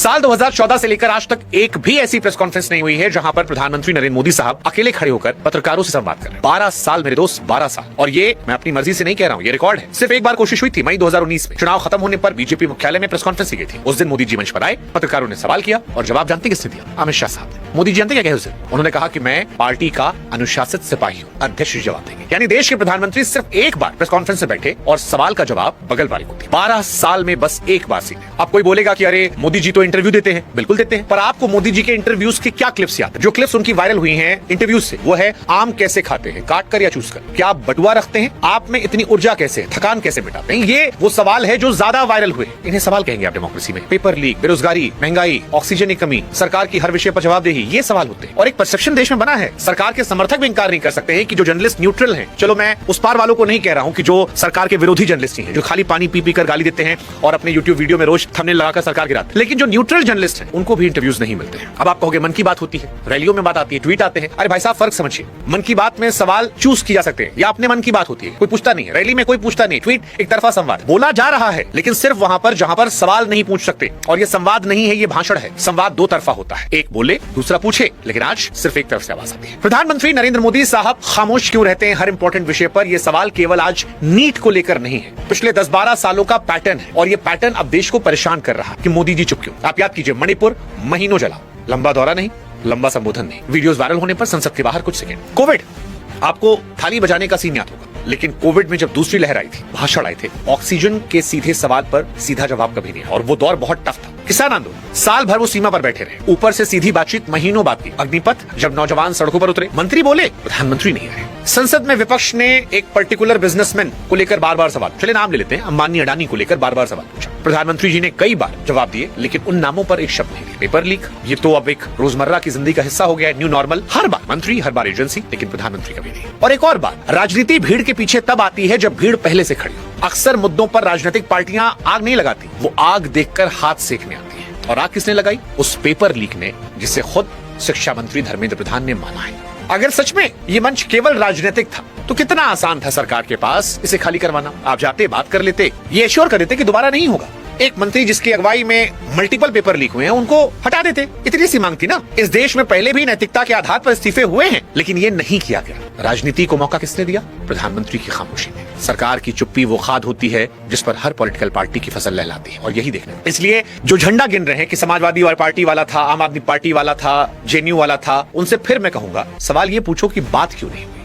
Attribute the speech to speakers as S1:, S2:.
S1: साल 2014 से लेकर आज तक एक भी ऐसी प्रेस कॉन्फ्रेंस नहीं हुई है जहां पर प्रधानमंत्री नरेंद्र मोदी साहब अकेले खड़े होकर पत्रकारों से संवाद कर रहे हैं। 12 साल मेरे दोस्त, 12 साल। और ये मैं अपनी मर्जी से नहीं कह रहा हूं, ये रिकॉर्ड है। सिर्फ एक बार कोशिश हुई थी मई 2019 में। चुनाव खत्म होने पर बीजेपी मुख्यालय में प्रेस कॉन्फ्रेंस की गई थी। उस दिन मोदी जी मंच पर आए, पत्रकारों ने सवाल किया और जवाब जानते किसने दिया? अमित शाह साहब ने। मोदी जी जानते क्या कहे उसे? उन्होंने कहा कि मैं पार्टी का अनुशासित सिपाही हूं, अध्यक्ष जवाब देंगे। यानी देश के प्रधानमंत्री सिर्फ एक बार प्रेस कॉन्फ्रेंस से बैठे और सवाल का जवाब बगल वाले को दिया। 12 साल में बस एक बार सीधे। अब कोई बोलेगा कि अरे मोदी जी तो इंटरव्यू देते हैं, बिल्कुल देते हैं, पर आपको मोदी जी के इंटरव्यूज की क्या क्लिप्स याद है? जो क्लिप्स उनकी वायरल हुई हैं इंटरव्यूज से, वो है आम कैसे खाते हैं, काट कर या चूस कर, क्या आप बटुआ रखते हैं, आप में इतनी ऊर्जा कैसे है, थकान कैसे मिटाते हैं। ये वो सवाल है जो ज्यादा वायरल हुए। इन्हें सवाल कहेंगे आप डेमोक्रेसी में? पेपर लीक, बेरोजगारी, महंगाई, ऑक्सीजन की कमी, सरकार की हर विषय पर जवाबदेही, ये सवाल होते हैं। और एक परसेप्शन देश में बना है, सरकार के समर्थक भी इंकार नहीं कर सकते हैं कि जो जर्नलिस्ट न्यूट्रल हैं, चलो मैं उस पार वालों को नहीं कह रहा हूं कि जो सरकार के विरोधी जर्नलिस्ट हैं, जो खाली पानी पी पी कर गाली देते हैं और अपने यूट्यूब वीडियो में रोज थंबनेल लगाकर सरकार गिराते, लेकिन जो न्यूट्रल जर्नलिस्ट हैं उनको भी इंटरव्यूज नहीं मिलते हैं। अब आप कहोगे मन की बात होती है, रैलियों में बात आती है, ट्वीट आते हैं। अरे भाई साहब, फर्क समझिए। मन की बात में सवाल चूज किए जा सकते हैं या अपने मन की बात होती है, कोई पूछता नहीं है। रैली में कोई पूछता नहीं, ट्वीट एक तरफा संवाद बोला जा रहा है, लेकिन सिर्फ वहां पर जहां पर सवाल नहीं पूछ सकते। और ये संवाद नहीं है, ये भाषण है। संवाद दो तरफा होता है, एक बोले दूसरा पूछे, लेकिन आज सिर्फ एक तरफ से आवाज आती है। प्रधानमंत्री नरेंद्र मोदी साहब खामोश क्यों रहते हैं हर इंपॉर्टेंट विषय पर? यह सवाल केवल आज नीट को लेकर नहीं है, पिछले 10-12 सालों का पैटर्न है। और ये पैटर्न अब देश को परेशान कर रहा है कि मोदी जी चुप क्यों? आप याद कीजिए, मणिपुर महीनों चला, लंबा दौरा नहीं, लंबा संबोधन नहीं, वीडियोस वायरल होने पर संसद के बाहर कुछ सेकंड। कोविड, आपको थाली बजाने का सीन याद होगा, लेकिन कोविड में जब दूसरी लहर आई थी, भाषण आए थे, ऑक्सीजन के सीधे सवाल पर सीधा जवाब कभी नहीं, और वो दौर बहुत टफ था। किसान आंदोलन, साल भर वो सीमा पर बैठे रहे, ऊपर से सीधी बातचीत महीनों बाद की। अग्निपथ, जब नौजवान सड़कों पर उतरे, मंत्री बोले, प्रधानमंत्री नहीं आए। संसद में विपक्ष ने एक पर्टिकुलर बिजनेसमैन को लेकर बार बार सवाल, चले नाम ले लेते हैं, अंबानी अडानी को लेकर बार बार सवाल पूछा। प्रधानमंत्री जी ने कई बार जवाब दिए, लेकिन उन नामों पर एक शब्द नहीं दिया। पेपर लीक, ये तो अब एक रोजमर्रा की जिंदगी का हिस्सा हो गया है, न्यू नॉर्मल। हर बार मंत्री, हर बार एजेंसी, लेकिन प्रधानमंत्री कभी नहीं। और एक और बात, राजनीति भीड़ के पीछे तब आती है जब भीड़ पहले से खड़ी हो। अक्सर मुद्दों पर राजनीतिक पार्टियां आग नहीं लगाती, वो आग देखकर हाथ सेकने आती है। और आग किसने लगाई? उस पेपर लीक ने, जिसे खुद शिक्षा मंत्री धर्मेंद्र प्रधान ने माना है। अगर सच में ये मंच केवल राजनीतिक था, तो कितना आसान था सरकार के पास इसे खाली करवाना। आप जाते, बात कर लेते, ये एश्योर कर देते कि दोबारा नहीं होगा। एक मंत्री जिसकी अगुवाई में मल्टीपल पेपर लीक हुए हैं, उनको हटा देते। इतनी सी मांग थी ना। इस देश में पहले भी नैतिकता के आधार पर इस्तीफे हुए हैं, लेकिन ये नहीं किया गया। राजनीति को मौका किसने दिया? प्रधानमंत्री की खामोशी ने। सरकार की चुप्पी वो खाद होती है जिस पर हर पॉलिटिकल पार्टी की फसल लहलाती है, और यही देखना। इसलिए जो झंडा गिन रहे हैं कि समाजवादी पार्टी वाला था, आम आदमी पार्टी वाला था, जेएनयू वाला था, उनसे फिर मैं कहूंगा, सवाल ये पूछो कि बात क्यों नहीं हुई।